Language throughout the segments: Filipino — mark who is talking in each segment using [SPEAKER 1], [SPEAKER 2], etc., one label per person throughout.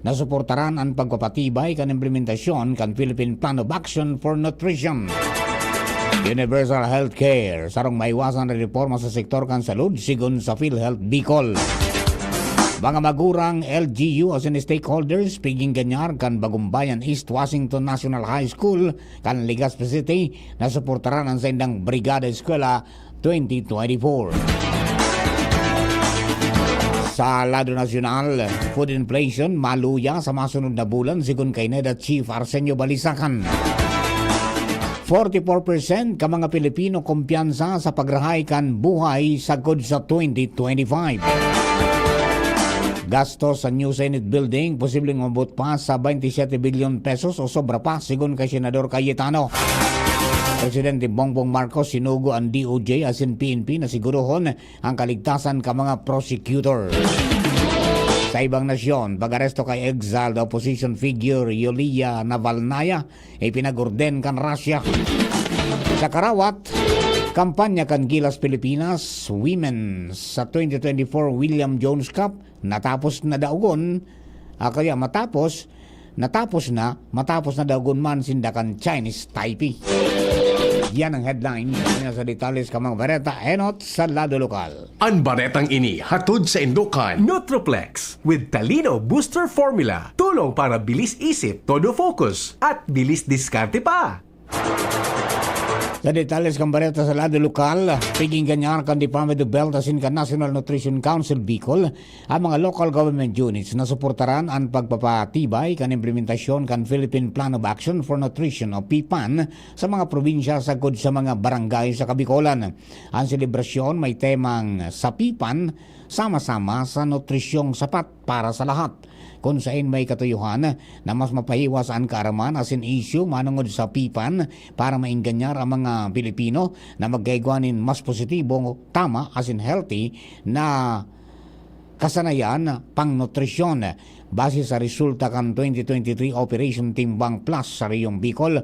[SPEAKER 1] na suportaran ang pagpapatibay kan implementasyon kan Philippine Plan of Action for Nutrition. Universal Healthcare, sarong maiwasan na reforma sa sektor kan salud sigon sa PhilHealth Bicol. Mga magurang LGU as in stakeholders piging ganyar kan Bagumbayan East Washington National High School kan Legazpi City na suportaran ang sendang Brigada Eskwela 2024. Sa lado nasyonal, food inflation maluya sa masunod na bulan sigon kay NEDA Chief Arsenio Balisacan. 44% ka mga Pilipino kumpiyansa sa pagrahay kan buhay sagod sa 2025. Gasto sa new Senate building posibleng umabot pa sa 27 billion pesos o sobra pa sigon kay Senador Cayetano. Presidente Bongbong Marcos sinugo ang DOJ as in PNP na sigurohon ang kaligtasan ka mga prosecutor. Sa ibang nasyon, pag-aresto kay exiled opposition figure Yulia Navalnaya ay pinagorden kan Russia. Sa Karawat, kampanya kan Gilas Pilipinas Women sa 2024 William Jones Cup natapos na daugon kaya matapos na daugon man sindakan Chinese Taipei. Yan ang headline sa detalles ka mga bareta enot sa lado lokal.
[SPEAKER 2] Ang baretang ini hatod sa Indukan Nutroplex with Talino Booster Formula. Tulong para bilis isip, todo focus at bilis diskarte pa.
[SPEAKER 1] Sa detalles kang bareta sa lado lokal, piging ganyan kan Department of Health asin kan National Nutrition Council Bicol ang mga local government units na suportaran ang pagpapatibay kan implementasyon kan Philippine Plan of Action for Nutrition o PPAN sa mga probinsya sagod sa mga barangay sa Kabicolan. Ang selebrasyon may temang sa PPAN, sama-sama sa nutrisyong sapat para sa lahat, kung saan may katuyuhan na mas mapahiwas ang kaaraman as in issue manungod sa PPAN para mainganyar ang mga Pilipino na magkaigwanin mas positibo, tama as in healthy na kasanayan pang nutrisyon. Base sa resulta kan 2023 Operation Timbang Plus sa Riyong Bicol,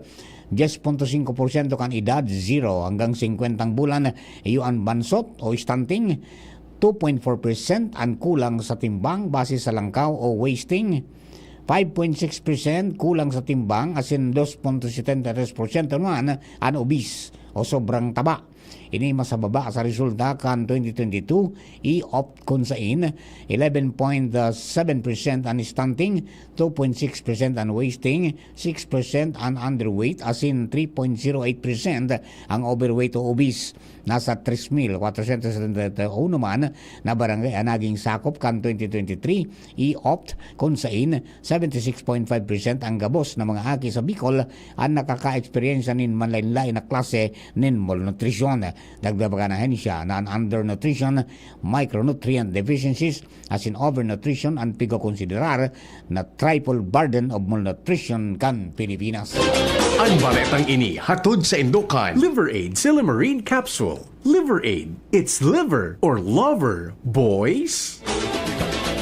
[SPEAKER 1] 10.5% kan edad 0 hanggang 50 bulan iyon bansot o stunting, 2.4% ang kulang sa timbang base sa langkaw o wasting, 5.6% kulang sa timbang as in 2.73% naman ang obese o sobrang taba. Ini masababa sa resulta kan 2022 i-opt kung sain 11.7% ang stunting, 2.6% ang wasting, 6% ang underweight as in 3.08% ang overweight o obese. Nasa 3,471 man na barangay ang naging sakop kan 2023 i-opt kung sain 76.5% ang gabos na mga aki sa Bicol ang nakaka-experience nin manlain-lain na klase nin malnutrition. Nagdabaganahin siya na ang undernutrition, micronutrient deficiencies as in overnutrition ang pigo-konsiderar na triple burden of malnutrition kan Pilipinas.
[SPEAKER 2] Ang baretang ini hatod sa Indukan Liver Aid Silimarine Capsule. Liver Aid, it's liver or lover, boys.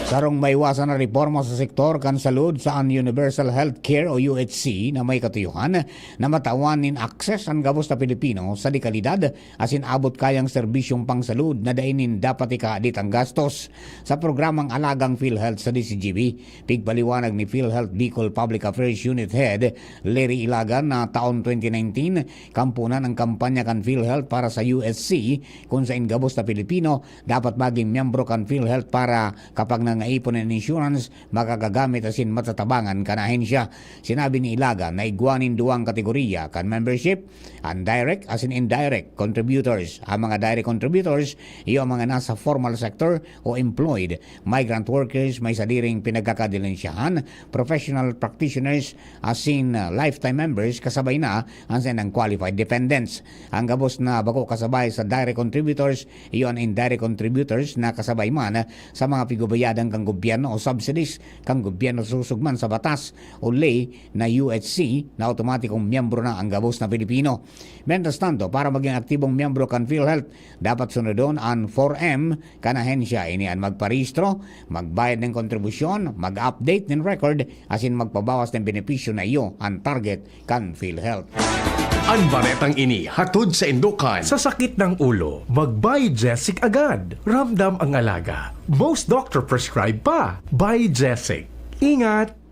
[SPEAKER 1] Sarong maiwasan na reforma sa sektor kan salud sa Universal Healthcare o UHC na may katuyuhan na matawanin akses ang gabos na Pilipino sa dekalidad asin abot kayang serbisyong pangsalud na dainin dapat ikaadit ang gastos. Sa programang Alagang PhilHealth sa DCGB, pigpaliwanag ni PhilHealth Bicol Public Affairs Unit Head Larry Ilagan na taon 2019 kampunan ang kampanya kan PhilHealth para sa UHC kung saan gabos na Pilipino dapat maging miyembro kan PhilHealth para kapag nangaipon ng insurance makagagamit asin matatabangan kan ahensya. Sinabi ni Ilaga na igwanin duwang kategorya kan membership, ang direct asin indirect contributors. Ang mga direct contributors iyo ang mga nasa formal sector o employed, migrant workers may sadiring pinagkakadilensyahan, professional practitioners asin lifetime members kasabay na ang sanang qualified dependents. Ang gabos na bako kasabay sa direct contributors iyo ang indirect contributors na kasabay man sa mga pigubayadan kang gobyerno o subsidies kang gobyerno susugman sa batas o lay na UHC na automatikong miyembro na ang gabos na Pilipino. Mientras tanto, para maging aktibong miyembro kan PhilHealth, dapat sunodon ang 4M kan ahensya. Ini ang magparehistro, magbayad ng kontribusyon, mag-update ng record, asin magpabawas ng benepisyo na iyo ang target kan PhilHealth.
[SPEAKER 2] Ang baretang ini hatod sa Indukan. Sa sakit ng ulo, mag-Biogesic agad. Ramdam ang alaga. Most doctor prescribe pa. Biogesic. Ingat!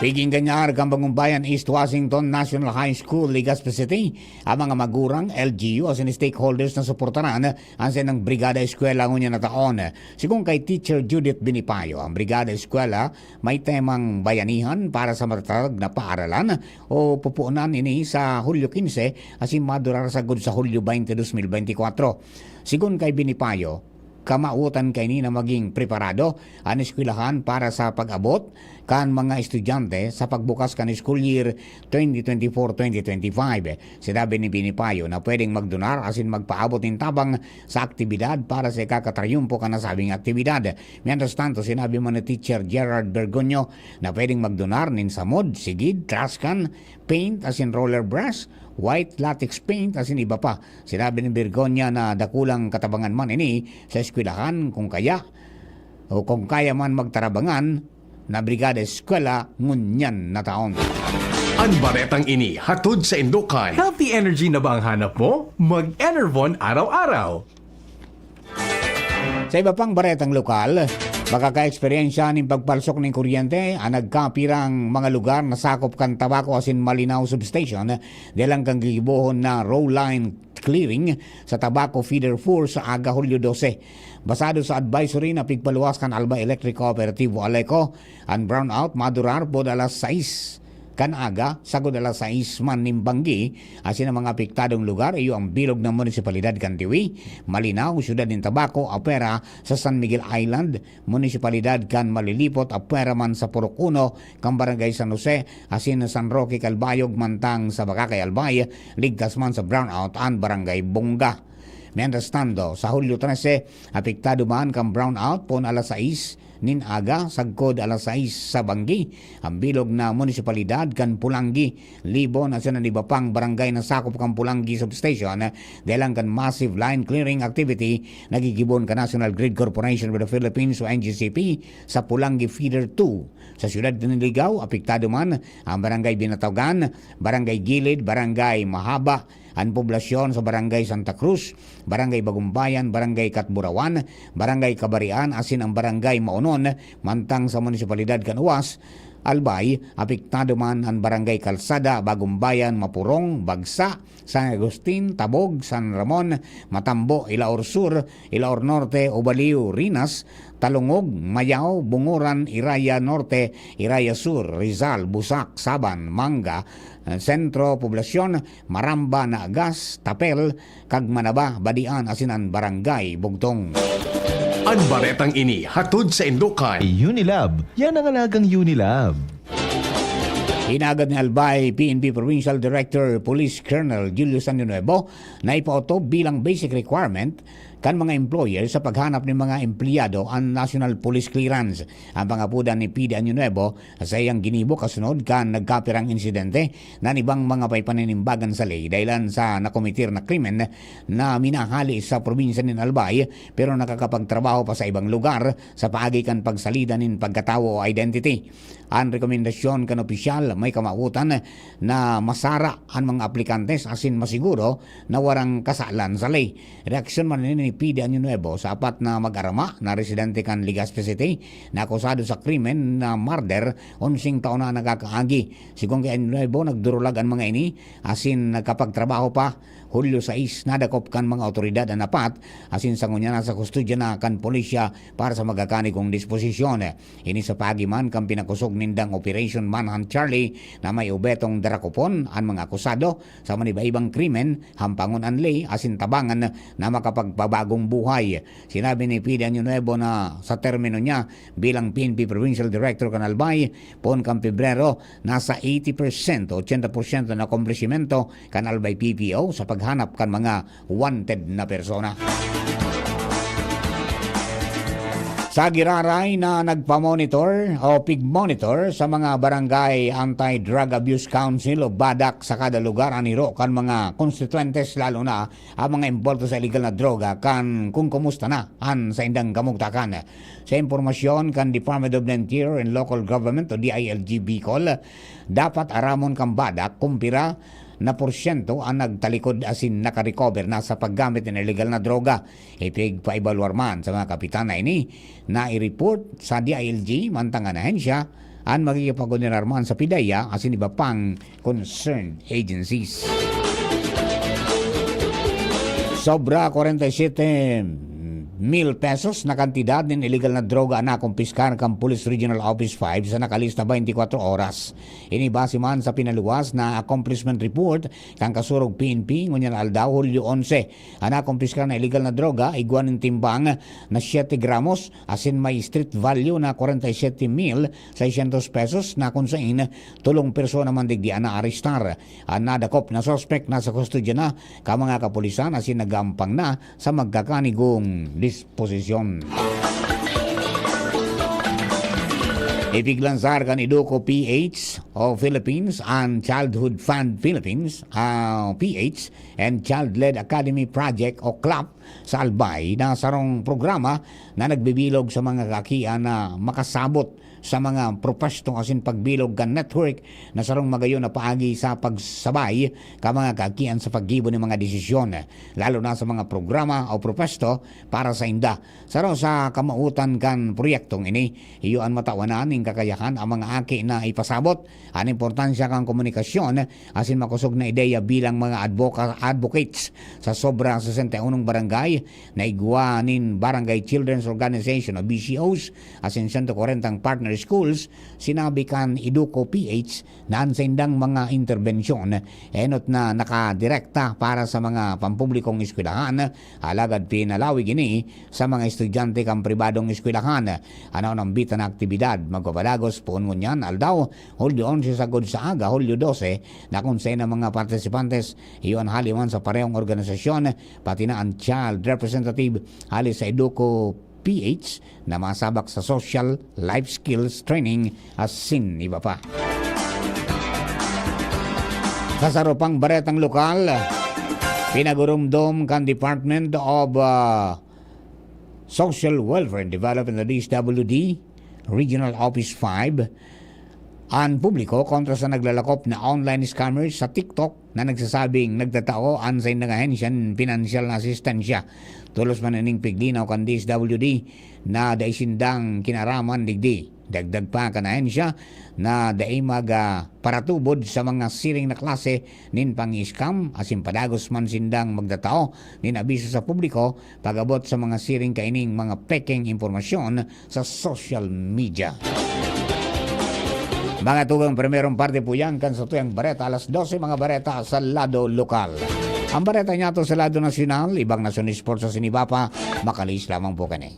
[SPEAKER 1] Piging Ganyar, Kambangumbayan, East Washington National High School, Legazpi City, ang mga magurang, LGU, as in stakeholders na suportaran ang sinang Brigada Eskwela ngunya na taon. Sigung kay Teacher Judith Binipayo, ang Brigada Eskwela may temang bayanihan para sa matatag na paaralan o pupuunan ini sa Hulyo 15 asin madurar sagod sa Hulyo 20, 2024. Sigun kay Binipayo, kamautan kay ni na maging preparado ang eskwelahan para sa pag-abot kan mga estudyante sa pagbukas kan school year 2024-2025. Sinabi ni Binipayo na pwedeng magdonar asin magpaabot ng tabang sa aktibidad para sa ikakatrayumpo ka nasabing aktibidad. Mientras tanto, sinabi man ni Teacher Gerard Bergonyo na pwedeng magdonar nin samod, sigid, traskan, paint asin roller brush, white latex paint asin iba pa. Sinabi ni Bergonya na dakulang katabangan man ini sa eskwelahan kung kaya o kung kaya man magtarabangan na Brigada Eskwela ngunyan na taon.
[SPEAKER 2] Ang baretang ini hatod sa Indokan. Healthy energy na ba ang hanap mo? Mag-Enervon araw-araw.
[SPEAKER 1] Sa iba pang baretang lokal, makaka-eksperyensya ng pagpalsok ng kuryente ang nagkapirang mga lugar na sakop kan tabako asin Malinaw Substation dalang kang gigibohon na row line clearing sa Tobacco Feeder 4 sa aga Hulyo 12. Basado sa advisory na pigpaluwas kan Alba Electric Cooperative Aleco, ang brownout madurar po alas 6 kan aga, sagod alas 6 man nimbanggi, asin ang mga apektadong lugar iyo ang bilog ng munisipalidad kan Tiwi, Malinaw, Syudad ng Tabaco, Apera sa San Miguel Island, munisipalidad kan Malilipot, Apera man sa Purok 1, kan Barangay San Jose, asin San Roque, Calbayog, mantang sa Bakakay Albay, ligtas man sa brownout ang Barangay Bunga. Mientras tanto, sa Hulyo 13, apektado man kan brownout pon alas 6 nin aga sagkod alas 6 sa Banggi, ang bilog na munisipalidad kan Pulangi, Libon at sa iba pang barangay na sakop kan Pulangi Substation dalang kan massive line clearing activity nagigibon ka National Grid Corporation of the Philippines o NGCP sa Pulangi Feeder 2. Sa siyudad ng Ligaw, apektado man ang Barangay Binatawgan, Barangay Gilid, Barangay Mahaba, ang poblasyon sa Barangay Santa Cruz, Barangay Bagumbayan, Barangay Katburawan, Barangay Kabarian, asin ang Barangay Maunon, mantang sa Munisipalidad Kanuwas, Albay, apektado man ang Barangay Kalsada, Bagumbayan, Mapurong, Bagsa, San Agustin, Tabog, San Ramon, Matambo, Ilaor Sur, Ilaor Norte, Obaliw, Rinas, Talungog, Mayao, Bunguran, Iraya Norte, Iraya Sur, Rizal, Busak, Saban, Manga, Sentro, Poblasyon, Maramba, Naagas, Tapel, Kagmanaba, Badian, asinan Barangay, Bugtong.
[SPEAKER 2] Ang baretang ini hatod sa Indokan.
[SPEAKER 3] Unilab, yan ang alagang Unilab.
[SPEAKER 1] Hinagad ni Albay PNP Provincial Director Police Colonel Julius San Nuevo na ipauto bilang basic requirement kan mga employer sa paghanap ng mga empleyado ang National Police Clearance. Ang pangapudan ni PD Año Nuevo sa iyang ginibo kasunod kan nagkapirang insidente na ibang mga paypaninimbagan sa ley dahilan sa nakomitir na krimen na minahali sa probinsya ng Albay pero nakakapagtrabaho pa sa ibang lugar sa paagi kan pagsalida ng pagkatawo o identity. Ang rekomendasyon kan opisyal may kamautan na masara ang mga aplikantes asin masiguro na warang kasalan sa ley. Reaksyon man ni PD Año Nuevo sa apat na mag-arama na residente kan Legazpi City na akusado sa krimen na murder 11 taon na nagkakaagi. Sigon kay Año Nuevo nagdurulag ang mga ini asin nagkapagtrabaho pa Hulyo 6 nadakop kan mga otoridad na napat asin sa ngunya na sa kustudya na kan polisya para sa magakani kong disposisyon. Ini sa pagiman kan pinakusog nindang Operation Manhunt Charlie na may ubetong darakopon ang mga akusado sa maniba-ibang krimen hampangon ang ley asin tabangan na makapagpabagong buhay. Sinabi ni PD Año Nuevo na sa termino niya bilang PNP Provincial Director kan Albay pon kan Pebrero nasa 80% o 80% na komplishimento kan Albay PPO sa paghanap kan mga wanted na persona. Sa giraray na nagpamonitor o pigmonitor sa mga barangay Anti-Drug Abuse Council o BADAC sa kada lugar aniro kan mga konstituentes lalo na ang mga imbolto sa illegal na droga kan kung kumusta na an sa indang kamugtakan. Sa impormasyon kan Department of the Interior and Local Government o DILG Bicol, dapat aramon kan BADAC kumpira na porsyento ang nagtalikod asin nakarecover na sa paggamit ng illegal na droga. Ipig paibalwar man sa mga kapitan na ini na i-report sa DILG mantang ang ahensya ang magigipag-unerar man sa PIDEA asin iba pang concerned agencies. Sobra 47,000 pesos na kantidad ng illegal na droga na kumpiskar kang Police Regional Office 5 sa nakalista 24 oras. Inibase man sa pinaluwas na accomplishment report kang kasurog PNP ngunyan aldaw Hulyo 11. Ang nakumpiskar na illegal na droga iguan ng timbang na 7 gramos asin may street value na 47,600 pesos na kung saan tulong persona man digdian na arestar. Ang nadakop na suspect na sa kustudya na ka mga kapulisan asin nagampang na sa magkakanigong disposisyon. Ipiglansar kan Iduko PH o Philippines and Childhood Fund Philippines PH and Child-Led Academy Project o CLAP sa Albay na sarong programa na nagbibilog sa mga kakian na makasabot sa mga propwesto asin pagbilog kan network na sarong magayon na paagi sa pagsabay ka mga kakian sa paggibo ng mga desisyon lalo na sa mga programa o propwesto para sa inda. Sarong sa kamautan kan proyektong ini iyo ang matawanan ng kakayahan ang mga aki na ipasabot ang importansya kang komunikasyon asin makusog na ideya bilang mga advocates sa sobra 61 barangay na igwanin Barangay Children's Organization o BCOs asin 140 partner schools. Sinabi kan Iduko PH na ang sindang mga interbensyon enot na nakadirekta para sa mga pampublikong eskwelahan alagad pinalawig ini sa mga estudyante kang pribadong eskwelahan. Ano nang bitan na aktibidad magpapadagos poon ngunyan aldaw Hulyo 11 sagod sa aga Hulyo 12 na kung saan ang mga partisipantes iyon haliwan sa parehong organisasyon pati na ang child representative hali sa Iduko PH na masabak sa social life skills training asin iba pa. Sa sarupang baretang lokal, pinagurumdom kan Department of Social Welfare and Development ng DSWD Regional Office 5 ang publiko kontra sa naglalakop na online scammers sa TikTok na nagsasabing nagtatao ang sa ahensyan financial na asistensya. Tulos man naning piglinaw kan DSWD na daisindang kinaraman digdi. Dagdag pa kan ahensya na daimag paratubod sa mga siring na klase nin pang-scam asin padagos man sindang magdatao nin abiso sa publiko pagabot sa mga siring kaining mga peking impormasyon sa social media. Mga tugang primerong parte po yan kan sa tuyang bareta alas 12 mga bareta sa lado lokal. Ang bareta niya to sa lado nasyonal, ibang nasyon sports sa sinibapa, makalis lamang po kani.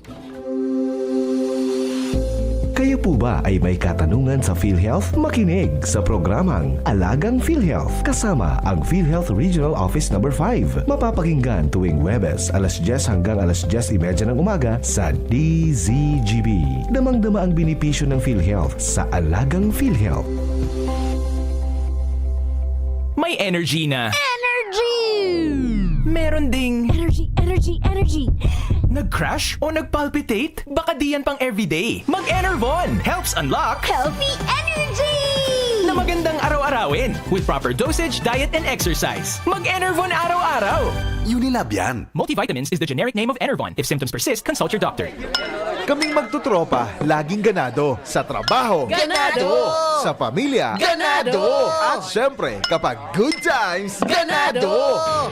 [SPEAKER 3] Kayo po ba ay may katanungan sa PhilHealth? Makinig sa programang Alagang PhilHealth kasama ang PhilHealth Regional Office No. 5. Mapapakinggan tuwing Huwebes alas 10 hanggang alas 10:30 ng umaga sa DZGB. Damang-dama ang benepisyo ng PhilHealth sa Alagang PhilHealth.
[SPEAKER 4] May energy na.
[SPEAKER 5] Energy!
[SPEAKER 4] Meron ding
[SPEAKER 5] Energy!
[SPEAKER 4] nag-crash o nag-palpitate. Baka di yan pang everyday. Mag-Enervon helps unlock
[SPEAKER 5] Healthy energy!
[SPEAKER 4] na magandang araw-arawin with proper dosage, diet, and exercise. Mag-Enervon araw-araw.
[SPEAKER 6] Unilab yan.
[SPEAKER 4] Multivitamins is the generic name of Enervon. If symptoms persist, consult your doctor.
[SPEAKER 6] Kaming magtutropa, laging ganado. Sa trabaho,
[SPEAKER 5] Ganado!
[SPEAKER 6] Sa pamilya,
[SPEAKER 5] Ganado!
[SPEAKER 6] At syempre, kapag good times, ganado!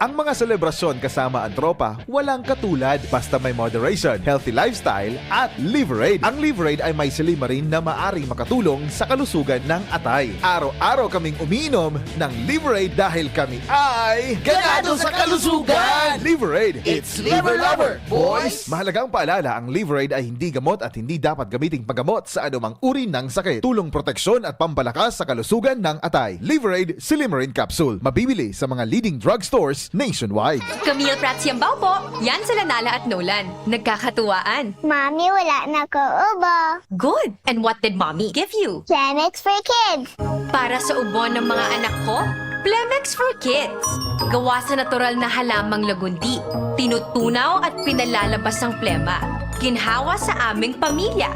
[SPEAKER 6] Ang mga selebrasyon kasama ang tropa, walang katulad basta may moderation, healthy lifestyle, at Liverade. Ang Liverade ay may silimarin na maaring makatulong sa kalusugan ng atay. Araw-araw kaming umiinom ng Liverade dahil kami ay
[SPEAKER 5] Ganado sa kalusugan!
[SPEAKER 6] Liverade,
[SPEAKER 5] It's Liver Lover, boys!
[SPEAKER 6] Mahalagang paalala, ang Liverade ay hindi gamot at hindi dapat gamiting paggamot sa anumang uri ng sakit. Tulong proteksyon at pampalakas sa kalusugan ng atay. Liverade Silimarin Capsule. Mabibili sa mga leading drugstores nationwide.
[SPEAKER 7] Camille Prats Yambaw po. Yan sila Nala at Nolan. Nagkakatuwaan.
[SPEAKER 8] Mommy, wala na ko ubo.
[SPEAKER 7] Good! And what did Mommy give you?
[SPEAKER 8] Plemex for kids.
[SPEAKER 7] Para sa ubo ng mga anak ko, Plemex for Kids. Gawa sa natural na halamang lagundi. Tinutunaw at pinalalabas ang plema. Ginhawa sa aming pamilya.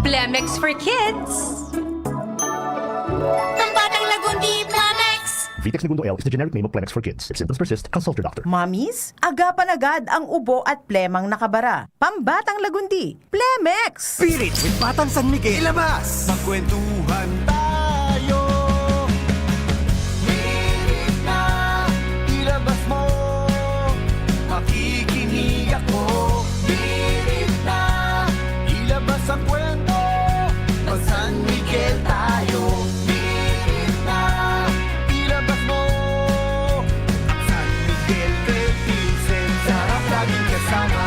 [SPEAKER 7] Plemex for Kids.
[SPEAKER 5] Ang batang lagundi, Plemex!
[SPEAKER 3] Vitex Segundo L is the generic name of Plemex for kids. If symptoms persist, consult your doctor.
[SPEAKER 9] Mommies, agapan agad ang ubo at plemang nakabara. Pambatang lagundi, Plemex!
[SPEAKER 5] Spirit with Batang San Miguel. Ilabas! Magkwentuhan tayo. Hirit na, ilabas mo. Makikinig ako. Hirit na, ilabas ang kwento. Mag San Miguel tayo. Hirit na, ilabas mo. Ang San Miguel Philippines, sarap laging kasama.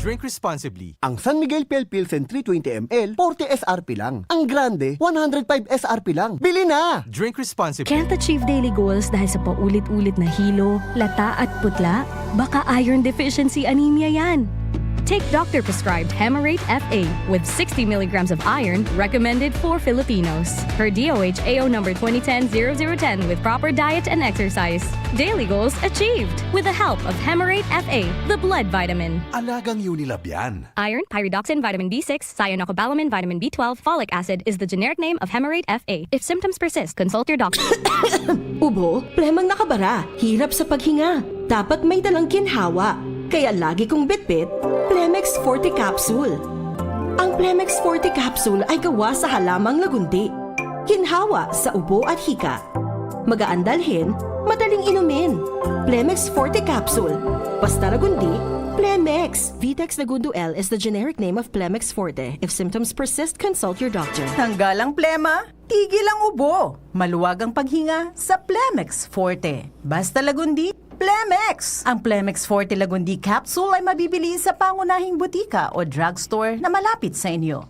[SPEAKER 4] Drink responsibly.
[SPEAKER 5] Ang San Miguel Pale Pilsen 320 ml, 40 SRP lang. Ang Grande, 105 SRP lang. Bili na!
[SPEAKER 4] Drink responsibly.
[SPEAKER 10] Can't achieve daily goals dahil sa paulit-ulit na hilo, lata at putla? Baka iron deficiency anemia yan. Take doctor-prescribed Hemarate FA with 60 milligrams of iron recommended for Filipinos. Per DOH AO number 2010-0010 with proper diet and exercise. Daily goals achieved with the help of Hemarate FA, the blood vitamin.
[SPEAKER 5] Alagang Unilab yan.
[SPEAKER 10] Iron, pyridoxine, vitamin B6, cyanocobalamin, vitamin B12, folic acid is the generic name of Hemarate FA. If symptoms persist, consult your doctor.
[SPEAKER 11] Ubo, plemang nakabara, hirap sa paghinga. Dapat may dalang ginhawa. Kaya lagi kong bitbit, Plemex Forte Capsule. Ang Plemex Forte Capsule ay gawa sa halamang lagundi. Ginhawa sa ubo at hika. Magaan dalhin, madaling inumin. Plemex Forte Capsule. Basta lagundi, Plemex. Vitex Segundo L is the generic name of Plemex Forte. If symptoms persist, consult your doctor.
[SPEAKER 9] Tanggal ang plema, tigil ang ubo. Maluwag ang paghinga sa Plemex Forte. Basta lagundi, Plemex! Ang Plemex Forte Lagundi Capsule ay mabibili sa pangunahing butika o drugstore na malapit sa inyo.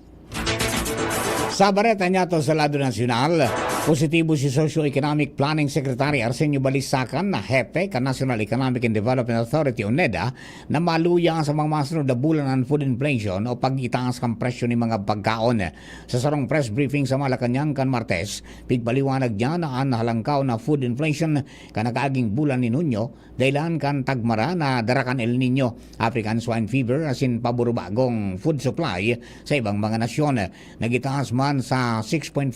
[SPEAKER 1] Sa Bareta Ñato sa Lado Nacional, positibo si Socio-Economic Planning Secretary Arsenio Balisacan na hepe ka National Economic and Development Authority o NEDA na maluya sa mga masunod na bulan ng food inflation o pag-itaas kang presyo ng mga pagkaon. Sa sarong press briefing sa Malacanang kan Martes, pigpaliwanag niya na ang halangkaw na food inflation ka nakaaging bulan ni Nunyo dahilan kan tagmara na darakan El Nino, African swine fever asin paburubagong food supply sa ibang mga nasyon. Nagitaas man sa 6.5%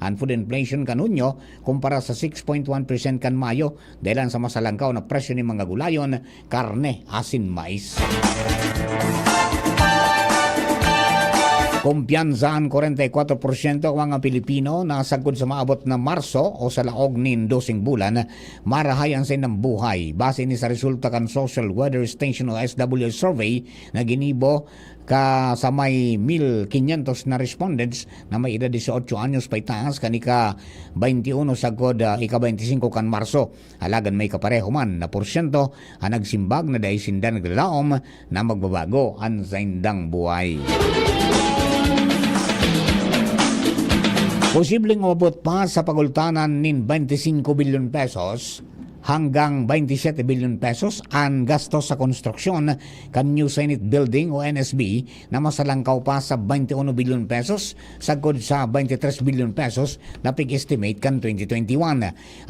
[SPEAKER 1] ang food inflation kanunyo kumpara sa 6.1% kan Mayo dahil sa masalangkaw na presyo ng mga gulayon, karne, asin, mais. Kumpiyansa ang 44% ang mga Pilipino na sagod sa maabot na Marso o sa laog nin 12 bulan, marahayan sa ng buhay. Base ni sa resulta kan Social Weather Station o SW survey na ginibo ka sa may 1,500 na respondents na may edad 18 anyos pa itaas kanika 21 sagod ika-25 kan Marso. Halagan may kapareho man na porsyento ang nagsimbag na dahil sindan naglalaom na magbabago ang saindang buhay. Posibleng umabot pa sa pagultanan nin 25 bilyon pesos hanggang 27 bilyon pesos ang gastos sa konstruksyon kan New Senate Building o NSB na masalangkaw pa sa 21 bilyon pesos sagod sa 23 bilyon pesos na pig-estimate kan 2021.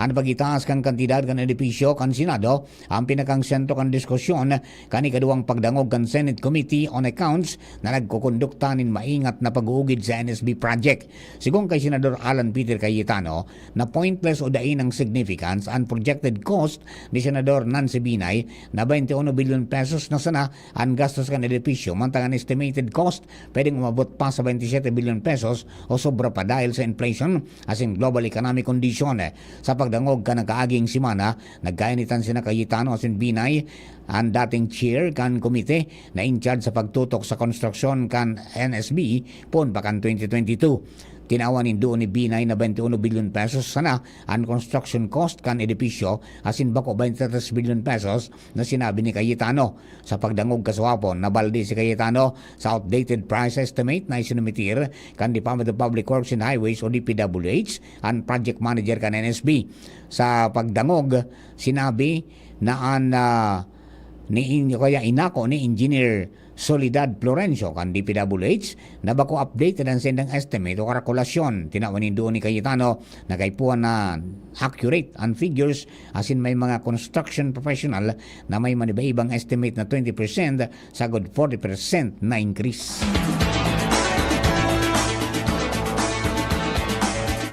[SPEAKER 1] Ang pagitaas kan kantidad kan edipisyo kan Senado ang pinakang sentro kan diskusyon kan ikaduwang pagdangog kan Senate Committee on Accounts na nagkukondukta nin maingat na pag-uugid sa NSB project. Sigon kay Senador Alan Peter Cayetano na pointless o dain ang significance ang projected cost ni Senador Nancy Binay na 21 bilyon pesos na sana ang gastos kan edipisyo mantangan estimated cost pwedeng umabot pa sa 27 bilyon pesos o sobra pa dahil sa inflation as in global economic condition. Sa pagdangog ka nakaaging simana nagkainitan sina Cayetano as in Binay ang dating chair kan komite na in charge sa pagtutok sa konstruksyon kan NSB pon pa kan 2022. Tinawan doon ni Binay na 21 bilyon pesos sana ang construction cost kan edipisyo asin bako 23 bilyon pesos na sinabi ni Cayetano. Sa pagdangog kaswapon, nabaldi si Cayetano sa outdated price estimate na isinumitir kan Department of Public Works and Highways o DPWH ang project manager kan NSB. Sa pagdangog, sinabi na ang kaya inako ni Engineer Soledad Florencio kan DPWH na bako updated ang sendang estimate o kalkulasyon. Tinawanin doon ni Cayetano na kaipuan na accurate ang figures asin may mga construction professional na may maniba-ibang estimate na 20% sagod 40% na increase.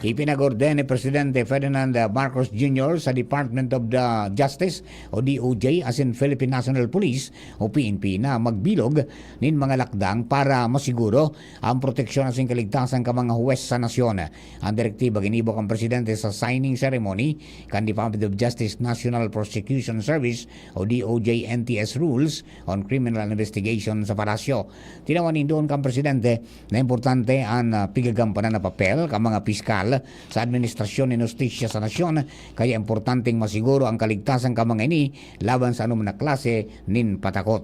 [SPEAKER 1] Ipinagorden ni Presidente Ferdinand Marcos Jr. sa Department of the Justice o DOJ as in Philippine National Police o PNP na magbilog nin mga lakdang para masiguro ang proteksyon at kaligtasan ka mga huwes sa nasyon. Ang direktiba ginibok ang Presidente sa signing ceremony kan Department of Justice National Prosecution Service o DOJ NTS rules on criminal investigation sa palasyo. Tinawanin doon kang Presidente na importante ang pigagampanan na papel ka mga piskal sa administrasyon ni justisya sa nasyon, kaya importanteng masiguro ang kaligtasan ka mga ini laban sa anuman na klase nin patakot.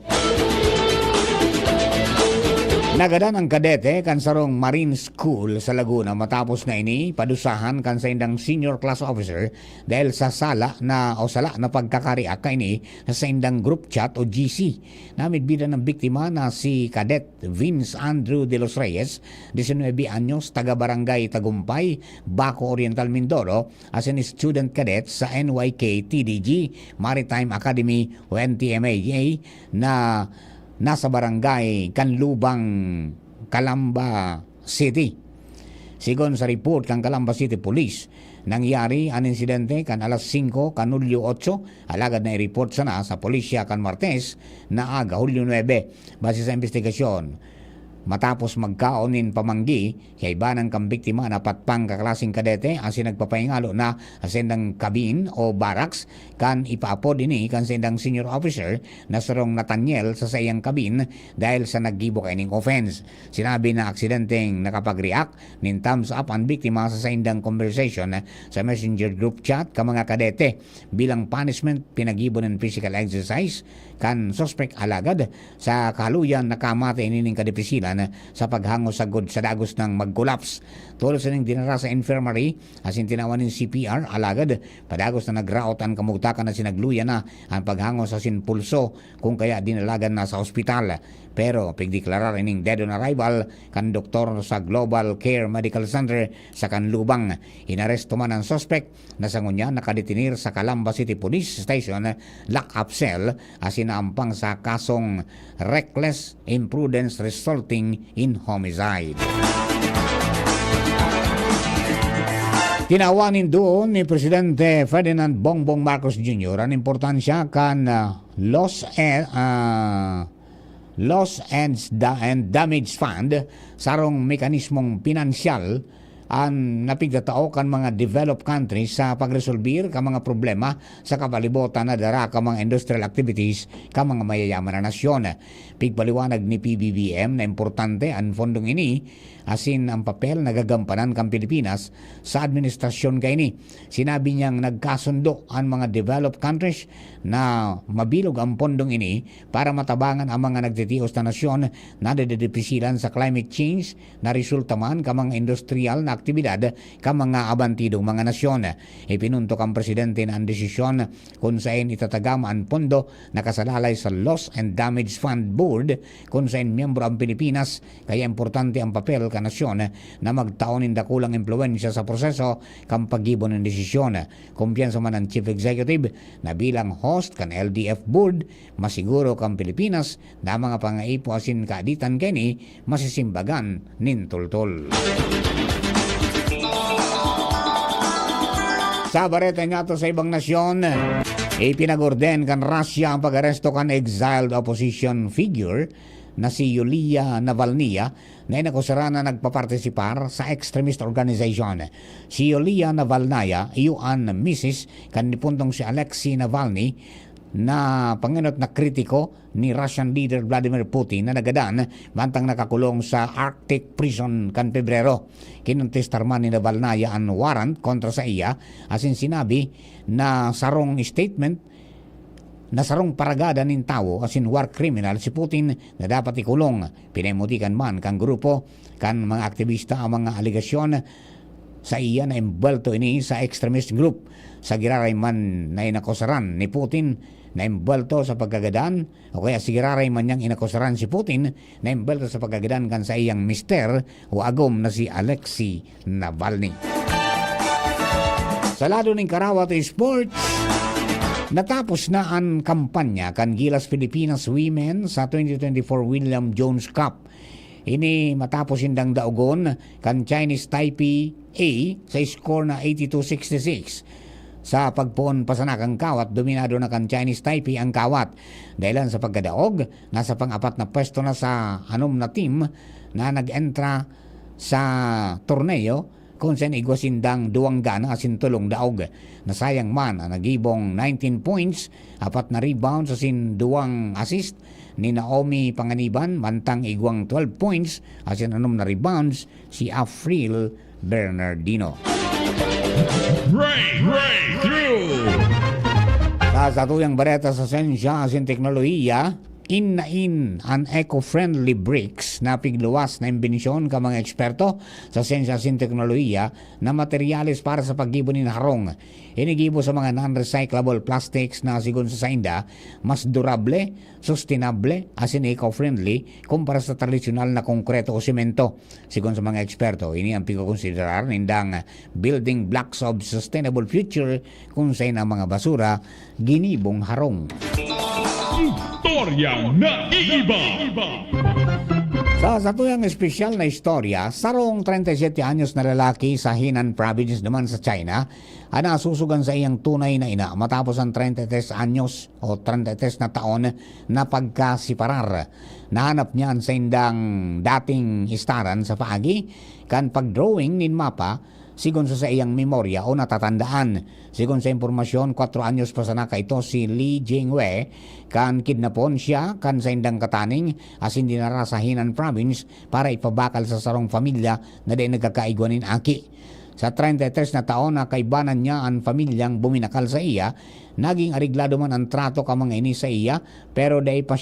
[SPEAKER 1] Nagadan ang kadete kan sarong Marine School sa Laguna matapos na ini padusahan kan sa indang senior class officer dahil sa sala na pagkakariak ka ini sa indang group chat o GC. Namidbida ng biktima na si Cadet Vince Andrew de los Reyes, 19 anyos, taga Barangay Tagumpay, Baco Oriental, Mindoro, as an student cadet sa NYK TDG Maritime Academy o NTMAA na nasa barangay Kanlubang, Calamba City. Sigon sa report kang Calamba City Police, nangyari ang insidente kan alas 5 kan Hulyo 8, alagad na i-report sana sa Polisya kan Martes na aga Hulyo 9. Base sa investigasyon, matapos magkaonin pamanggi kay banang kang biktima na patpang kaklasing kadete ang sinagpapahingalo na asendang kabin o barracks kan ipaapod ini kan sendang senior officer na sarong Nathaniel sa sayang kabin dahil sa naggibo kaining offense. Sinabi na aksidenteng nakapag-react nin thumbs up ang biktima sa sayang conversation sa messenger group chat ka mga kadete. Bilang punishment, pinagibo ng physical exercise kan suspect alagad sa kahaluyan nakamate inining kadepisilan sa paghangos sa good sa dagos ng mag-collapse. Tulos ng dinara sa infirmary asin tinawan ng CPR alagad padagos na nagraot ang kamugtakan na sinagluya na ang paghangos sa sinpulso kung kaya dinalagan na sa ospital. Pero pigdeklarar ining dead on arrival kan doktor sa Global Care Medical Center sa Kanlubang. Inaresto man ang suspect na sangunya nakadetinir sa Calamba City Police Station lock-up cell asin naampang sa kasong reckless imprudence resulting in homicide. Tinawanin doon ni Presidente Ferdinand Bongbong Marcos Jr. ang importansya kan loss and damage fund sarong mekanismong pinansyal ang napigdatao kan mga developed countries sa pagresolbir ka mga problema sa kapalibutan na dara ka mga industrial activities ka mga mayayaman na nasyon. Pigpaliwanag ni PBBM na importante ang fondong ini asin ang papel na gagampanan kang Pilipinas sa administrasyon kay ini. Sinabi niyang nagkasundo ang mga developed countries na mabilog ang pondong ini para matabangan ang mga nagtitios na nasyon na dedepisilan sa climate change na resulta man ka mga industrial na aktibidad ka mga abantidong mga nasyon. Ipinuntok ang Presidente na ang desisyon kung saan itatagama ang pondo na kasalalay sa Loss and Damage Fund Board kung saan miyembro ang Pilipinas, kaya importante ang papel ka nasyon na magtaon ng dakulang impluensya sa proseso kang pag-ibon ng desisyon. Kumpiyansa man ang Chief Executive na bilang host kan LDF Board, masiguro kang Pilipinas na mga pangaipo asin kaaditan kini masisimbagan nin tultol. Sa bareta nga to sa ibang nasyon, ipinagorden kan Russia ang pag-aresto kan exiled opposition figure na si Yulia Navalny na inakusara na nagpapartisipar sa extremist organization. Si Yulia Navalny, iyon Mrs. kan nipuntong si Alexei Navalny na panginot na kritiko ni Russian leader Vladimir Putin na nagadan bantang nakakulong sa Arctic prison kan Pebrero. Kinontestar man ni Navalny ang warrant kontra sa iya asin sinabi na sarong statement na sarong paragada nin tao asin war criminal si Putin na dapat ikulong. Pinamutikan man kang grupo kan mga aktivista ang mga aligasyon sa iya na imbelto ini sa extremist group. Sa giraray man na inakusaran ni Putin na imbelto sa pagkagadan o kaya sa giraray man niyang inakusaran si Putin na imbelto sa pagkagadan kan sa iyang mister o agom na si Alexei Navalny. Sa lado ng Karawat Sports, natapos na ang kampanya kan Gilas Pilipinas Women sa 2024 William Jones Cup. Ini matapos indang daugon kan Chinese Taipei A sa score na 82-66. Sa pagpuon pasanakang kawat, dominado na kan Chinese Taipei ang kawat. Dahilan sa pagkadaog, nasa pang-apat na pwesto na sa 6 na team na nag-entra sa torneo kung saan igwasindang 2 gana asin 3 daog. Nasayang man ang nagibong 19 points, 4 na rebounds asin 2 assist ni Naomi Panganiban, mantang igwang 12 points asin 6 na rebounds si Afril Bernardino. Sa satuyang bareta sa sensya asin teknolohiya, in ang eco-friendly bricks na pigluwas na imbensyon ka mga eksperto sa sensya asin teknolohiya na materyales para sa paggibo ni harong. Inigibo sa mga non-recyclable plastics na sigon sa sainda, mas durable, sustainable, asin eco-friendly kumpara sa tradisyonal na konkreto o simento. Sigon sa mga eksperto, ini ang pagkukonsiderar nindang building blocks of sustainable future kung sa ang mga basura ginibong harong.
[SPEAKER 12] Istoryang naiiba.
[SPEAKER 1] Sa satuyang espesyal na istorya, sarong 37 anyos na lalaki sa Henan Province naman sa China ang nasusugan sa iyang tunay na ina matapos ang 33 anyos o 33 na taon na pagkasiparar. Nahanap niya sa indang dating istaran sa paagi kan pagdrawing nin mapa sigon sa iyang memorya o natatandaan. Sigon sa impormasyon, 4 anyos pa sana ito si Li Jingwei kan kidnapon siya kan sa indang kataning asin dinara sa Henan Province para ipabakal sa sarong pamilya na di nagkakaigwanin aki. Sa 33 na taon na kaibanan niya ang pamilyang buminakal sa iya, naging ariglado man ang trato ka mga ini sa iya, pero dahil pa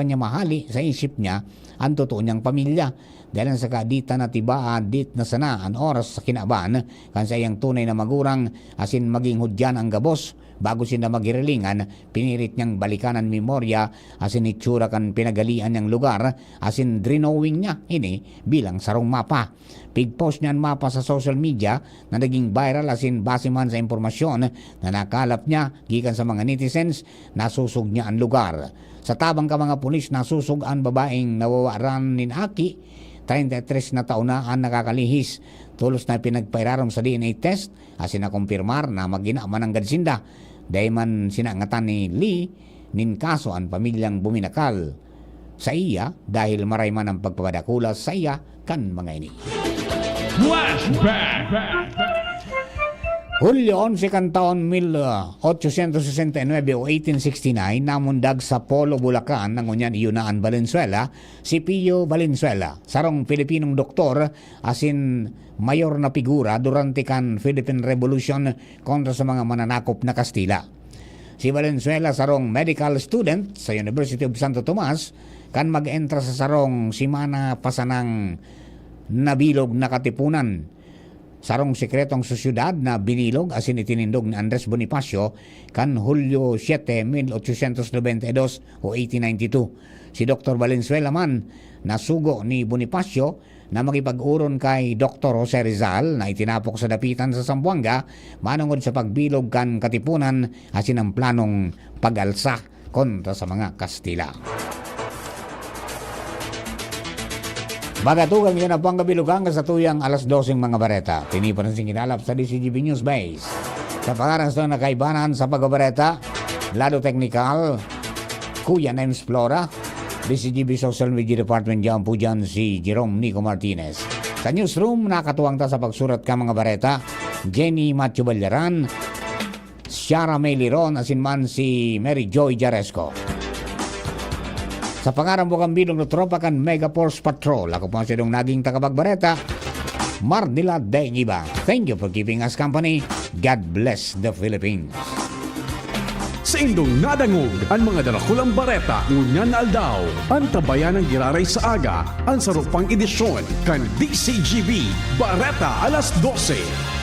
[SPEAKER 1] niya mahali sa isip niya ang totoo niyang pamilya. Dahil sa kadita na tiba dit na sana ang oras sa kinaban kan sa iyang tunay na magurang asin maging hudyan ang gabos bago sila magirilingan, pinirit niyang balikan ang memorya asin itsura kan pinagalian niyang lugar asin drenowing niya ini bilang sarong mapa. Pigpost niya ang mapa sa social media na naging viral asin base man sa impormasyon na nakalap niya gikan sa mga netizens, nasusog niya ang lugar. Sa tabang ka mga pulis, nasusog ang babaeng nawawaran nin aki, 33 na taon na ang nakakalihis. Tulos na pinagpairarom sa DNA test asin na kumpirmar na maginaman ang gadsinda. Dahil man sinangatan ni Lee nin kaso ang pamilyang buminakal sa iya dahil maray man ang pagpapadakula sa iya kan mga ini.
[SPEAKER 12] Flashback.
[SPEAKER 1] Hulyo 11 kan taon 1869 o 1869 namundag sa Polo, Bulacan ng unyan Iyunaan, Valenzuela si Pio Valenzuela, sarong Pilipinong doktor asin mayor na figura durante kan Philippine Revolution kontra sa mga mananakop na Kastila. Si Valenzuela sarong medical student sa University of Santo Tomas kan mag-entra sa sarong simana pasanang nabilog na katipunan. Sarong sekretong sosyudad na binilog asin itinindog ni Andres Bonifacio kan Hulyo 7, 1892 o 1892. Si Dr. Valenzuela man nasugo ni Bonifacio na makipag-uron kay Dr. Jose Rizal na itinapok sa dapitan sa Zamboanga manungod sa pagbilog kan katipunan asin ang planong pag-alsa kontra sa mga Kastila. Bagatugang yan ang panggabilugang sa tuyang alas 12 mga bareta. Tinipan sing kinalap sa DCGB News Base. Sa pangaran sa nakaibanan sa pagbabareta, Lado Technical, Kuya Nems Flora, DCGB Social Media Department dyan po dyan si Jerome Nico Martinez. Sa newsroom, nakatuwang ta sa pagsurat ka mga bareta, Jenny Matthew Balderan, Shara May Liron, asin man si Mary Joy Jaresco. Sa pangarang bukang bilong na tropa kan Mega Force Patrol, ako po ang sinong naging tagapagbareta, Mardila de Iba. Thank you for keeping us company. God bless the Philippines.
[SPEAKER 2] Sa indong nadangog ang mga dalakulang bareta ngunyan na aldaw. Ang tabayan ng giraray sa aga, ang sarupang edisyon kan DCGB Bareta alas 12.